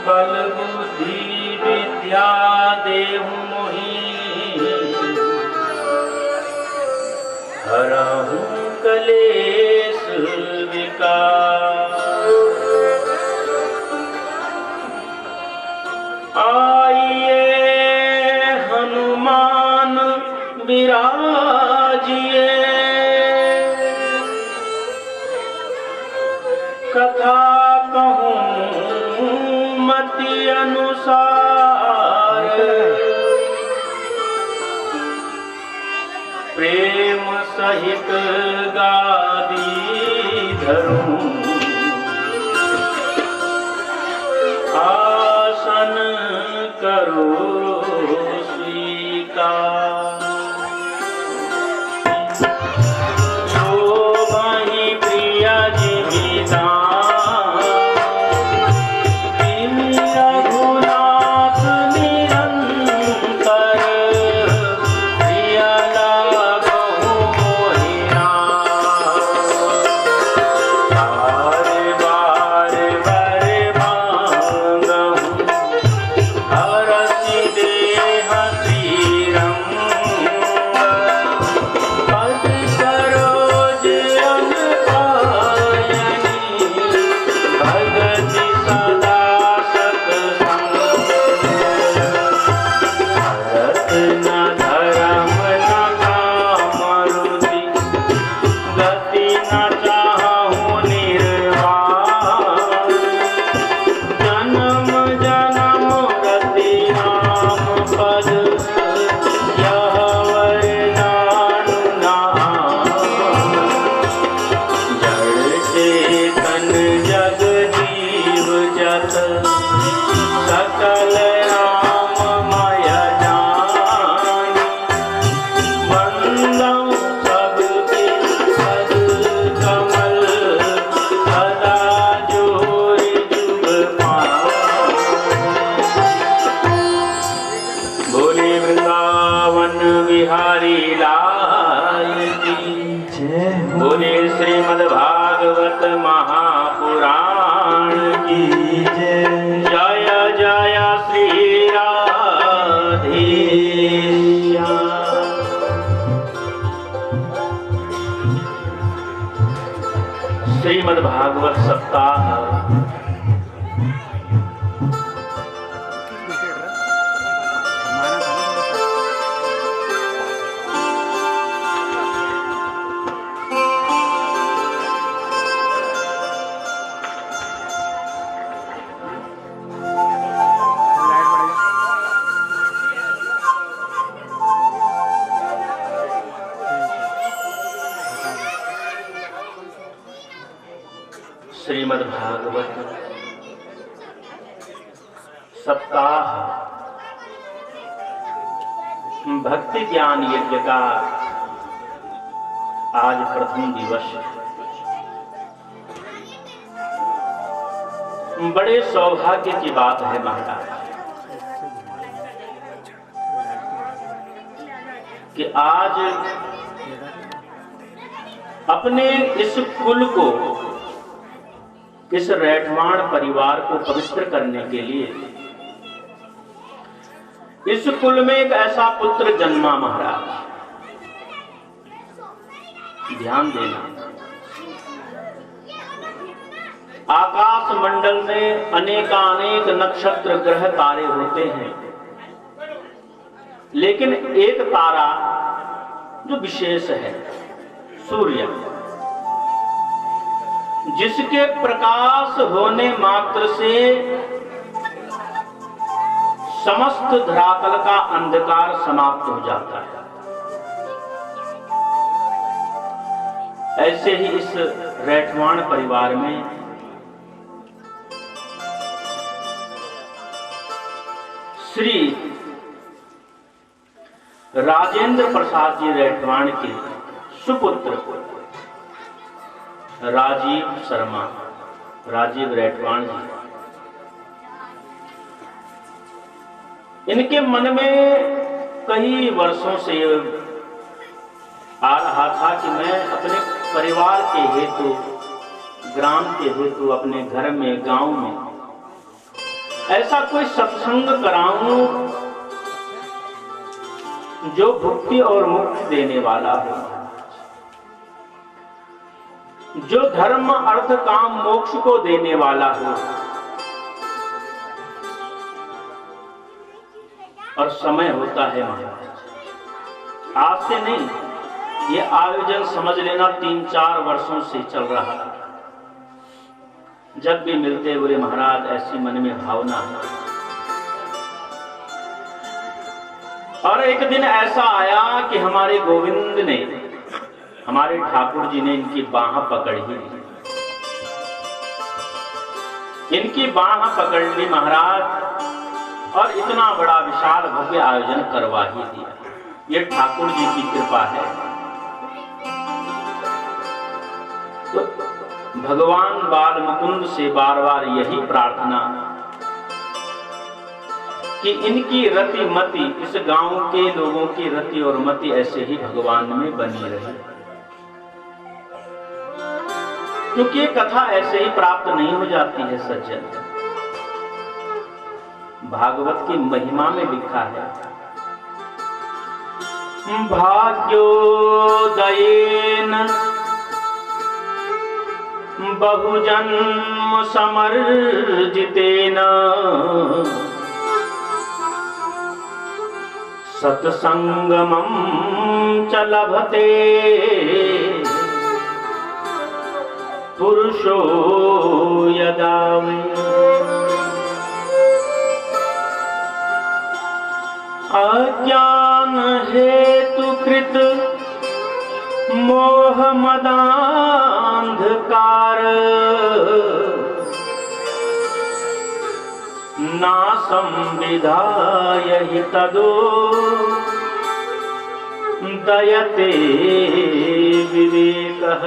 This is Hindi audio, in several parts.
बल बुद्धि विद्या देहु मोहि, हरहु कलेश विकार। आइए हनुमान विराजिए, कथा कहूँ मति अनुसार। प्रेम सहित गादी धरूं, आसन करो स्वीकार। श्रीमद्भागवत महापुराण की जय। जय जय श्री राधेश्याम। श्रीमद्भागवत सप्ताह श्रीमद्भागवत सप्ताह भक्ति ज्ञान यज्ञ का आज प्रथम दिवस। बड़े सौभाग्य की बात है महाराज कि आज अपने इस कुल को, इस रैठवाण परिवार को पवित्र करने के लिए इस कुल में एक ऐसा पुत्र जन्मा महाराज। ध्यान देना, आकाश मंडल में अनेकानेक नक्षत्र ग्रह तारे होते हैं, लेकिन एक तारा जो विशेष है, सूर्य, जिसके प्रकाश होने मात्र से समस्त धरातल का अंधकार समाप्त हो जाता है। ऐसे ही इस रैठवाण परिवार में श्री राजेंद्र प्रसाद जी रैठवाण के सुपुत्र राजीव शर्मा, राजीव रैठवाण जी, इनके मन में कई वर्षों से आ रहा था कि मैं अपने परिवार के हेतु, ग्राम के हेतु, अपने घर में, गांव में ऐसा कोई सत्संग कराऊं जो भुक्ति और मुक्ति देने वाला हो, जो धर्म अर्थ काम मोक्ष को देने वाला हो। और समय होता है महाराज, आज से नहीं, ये आयोजन समझ लेना 3-4 वर्षों से चल रहा है। जब भी मिलते बोले महाराज ऐसी मन में भावना है। और एक दिन ऐसा आया कि हमारे गोविंद ने, हमारे ठाकुर जी ने इनकी बाह पकड़ ही ली, इनकी बाह पकड़ ली महाराज, और इतना बड़ा विशाल भव्य आयोजन करवा ही दिया। ये ठाकुर जी की कृपा है। तो भगवान बाल मुकुंद से बार बार यही प्रार्थना कि इनकी रति मति, इस गांव के लोगों की रति और मति ऐसे ही भगवान में बनी रहे, क्योंकि ये कथा ऐसे ही प्राप्त नहीं हो जाती है सज्जन। भागवत की महिमा में लिखा है, भाग्योदयेन बहुजन्म समर्जितेन सत्संगमं च लभते पुरुषो यदा वै। अज्ञान हेतु कृत मोह मदांधकार ना संविधाय हि तदो दयते विवेकः।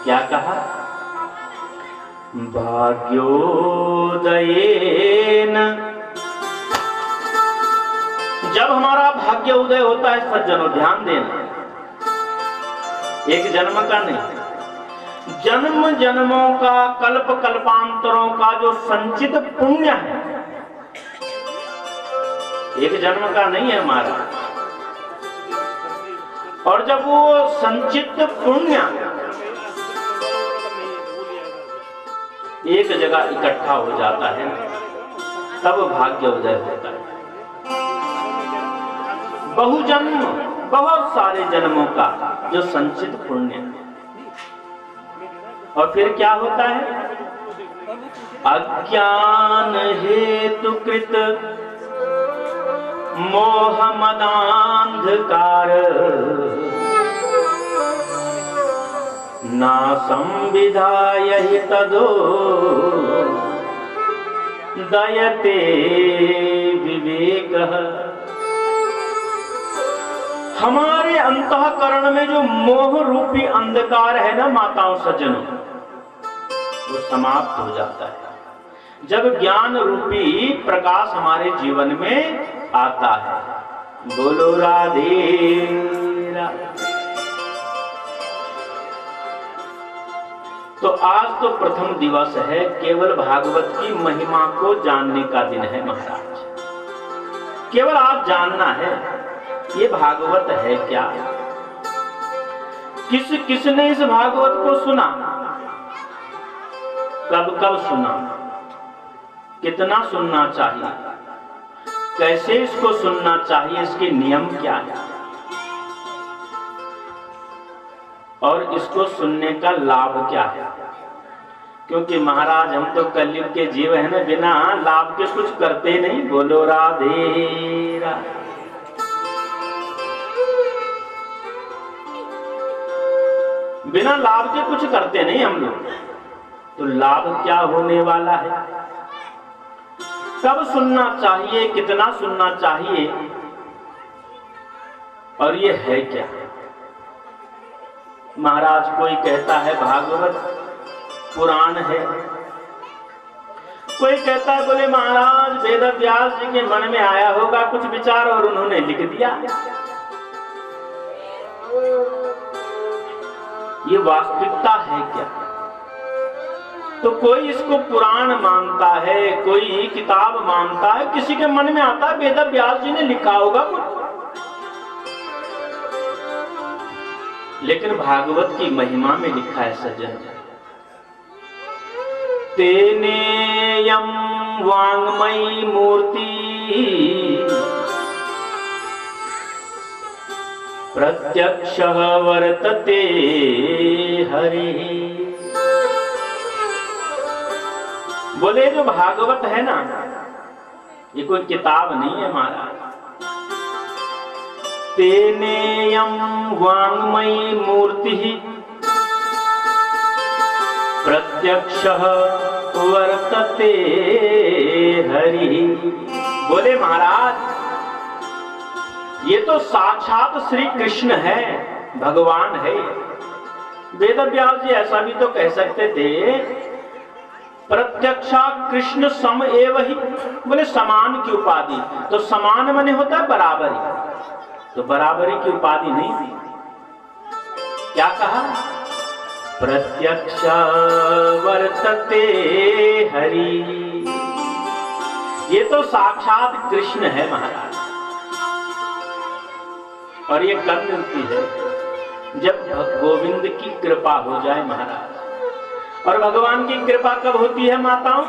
क्या कहा? भाग्योदयेन, जब हमारा भाग्य उदय होता है सज्जनों, ध्यान देना, एक जन्म का नहीं, जन्म जन्मों का, कल्प कल्पांतरों का जो संचित पुण्य है, एक जन्म का नहीं है हमारा। और जब वो संचित पुण्य एक जगह इकट्ठा हो जाता है तब भाग्य उदय होता है। बहुजन्म, बहुत सारे जन्मों का जो संचित पुण्य, और फिर क्या होता है? अज्ञान हेतु कृत मोह मदांधकार ना संविधाय हि तदो दयते विवेकः। हमारे अंतःकरण में जो मोह रूपी अंधकार है ना माताओं सज्जनों, वो समाप्त हो जाता है जब ज्ञान रूपी प्रकाश हमारे जीवन में आता है। बोलो राधे राधे। तो आज तो प्रथम दिवस है, केवल भागवत की महिमा को जानने का दिन है महाराज। केवल आज जानना है ये भागवत है क्या, किसने इस भागवत को सुना, कब कब सुना, कितना सुनना चाहिए, कैसे इसको सुनना चाहिए, इसके नियम क्या है, और इसको सुनने का लाभ क्या है। क्योंकि महाराज हम तो कलयुग के जीव है ना, बिना लाभ के कुछ करते नहीं। बोलो राधे राधे। बिना लाभ के कुछ करते नहीं हम लोग। तो लाभ क्या होने वाला है, कब सुनना चाहिए, कितना सुनना चाहिए, और ये है क्या। महाराज कोई कहता है भागवत पुराण है, कोई कहता है बोले महाराज वेद व्यास जी के मन में आया होगा कुछ विचार और उन्होंने लिख दिया। ये वास्तविकता है क्या? तो कोई इसको पुराण मानता है, कोई किताब मानता है, किसी के मन में आता है वेद व्यास जी ने लिखा होगा कुछ। लेकिन भागवत की महिमा में लिखा है सज्जन, तेनेयं वाङ्मयी मूर्ति प्रत्यक्षः वर्तते हरि। बोले जो भागवत है ना, ये कोई किताब नहीं है महाराज। तेनेयं वाङ्मयी मूर्ति प्रत्यक्षः वर्तते हरि। बोले महाराज ये तो साक्षात श्री कृष्ण है, भगवान है। वेद व्यास जी ऐसा भी तो कह सकते थे, प्रत्यक्षा कृष्ण सम एव ही। बोले समान की उपाधि, तो समान माने होता है बराबरी, तो बराबरी की उपाधि नहीं थी। क्या कहा? प्रत्यक्ष वर्तते हरि। ये तो साक्षात कृष्ण है महाराज। और ये कब मिलती है? जब गोविंद की कृपा हो जाए महाराज। और भगवान की कृपा कब होती है माताओं?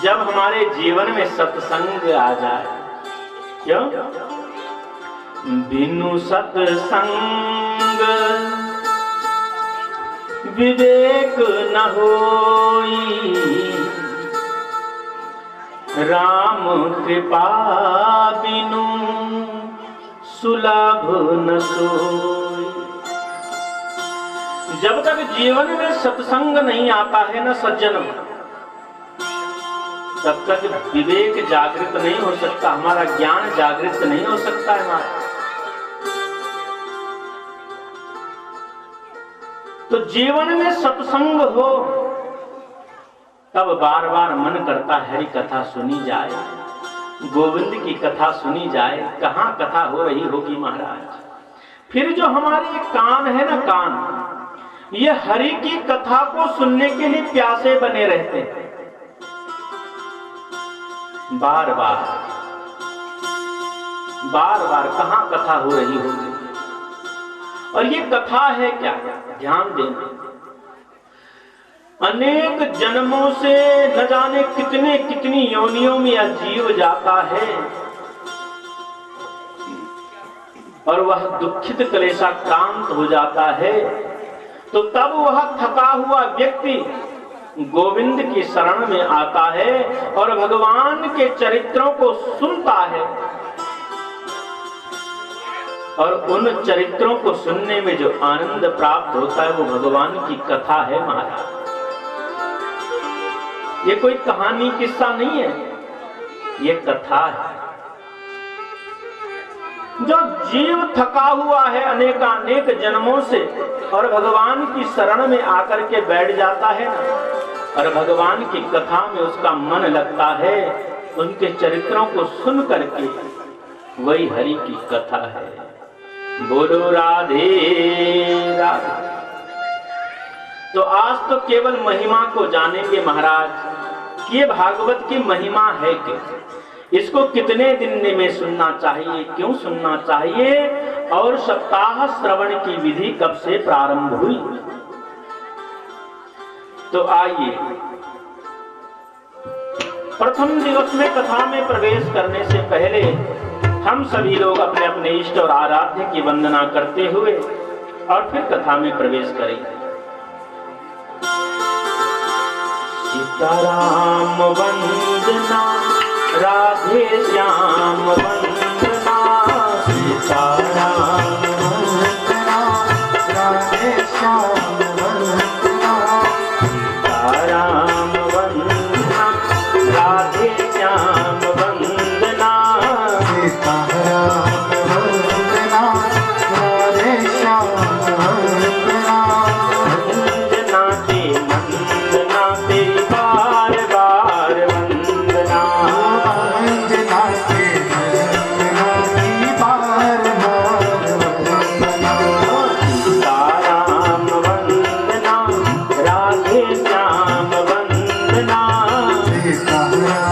जब हमारे जीवन में सत्संग आ जाए। क्यों? बिनु सत्संग विवेक न होई, राम कृपा बिनु सुलभ न सोई। जब तक जीवन में सत्संग नहीं आता है ना सज्जन, तब तक विवेक जागृत नहीं हो सकता, हमारा ज्ञान जागृत नहीं हो सकता है हमारा। तो जीवन में सत्संग हो तब बार बार मन करता है हरि कथा सुनी जाए, गोविंद की कथा सुनी जाए। कहाँ कथा हो रही होगी महाराज? फिर जो हमारे कान है ना, कान, ये हरि की कथा को सुनने के लिए प्यासे बने रहते हैं। बार बार बार बार कहाँ कथा हो रही होगी? और ये कथा है क्या? ध्यान देना, अनेक जन्मों से न जाने कितने कितनी योनियों में यह जीव जाता है और वह दुखित क्लेशाक्रांत हो जाता है। तो तब वह थका हुआ व्यक्ति गोविंद की शरण में आता है और भगवान के चरित्रों को सुनता है। और उन चरित्रों को सुनने में जो आनंद प्राप्त होता है वो भगवान की कथा है महाराज। ये कोई कहानी किस्सा नहीं है, ये कथा है। जो जीव थका हुआ है अनेकानेक जन्मों से और भगवान की शरण में आकर के बैठ जाता है ना, और भगवान की कथा में उसका मन लगता है, उनके चरित्रों को सुन करके, वही हरि की कथा है। बोलो राधे राधे। तो आज तो केवल महिमा को जानेंगे महाराज कि ये भागवत की महिमा है क्या, इसको कितने दिन में सुनना चाहिए, क्यों सुनना चाहिए, और सप्ताह श्रवण की विधि कब से प्रारंभ हुई। तो आइए प्रथम दिवस में कथा में प्रवेश करने से पहले हम सभी लोग अपने अपने इष्ट और आराध्य की वंदना करते हुए और फिर कथा में प्रवेश करेंगे। सीताराम वंदना, राधे श्याम वंदना, सीताराम वंदना, राधे श्याम वंदना, सीताराम वंदना, राधे श्याम वंदना, सीताराम वंदना, राधे श्याम वंदना, वंदना ते वंदना तेरी बार बार वंदना, वंदना ते वंदना तेरी बार बार वंदना, सीताराम वंदना, राधे श्याम राम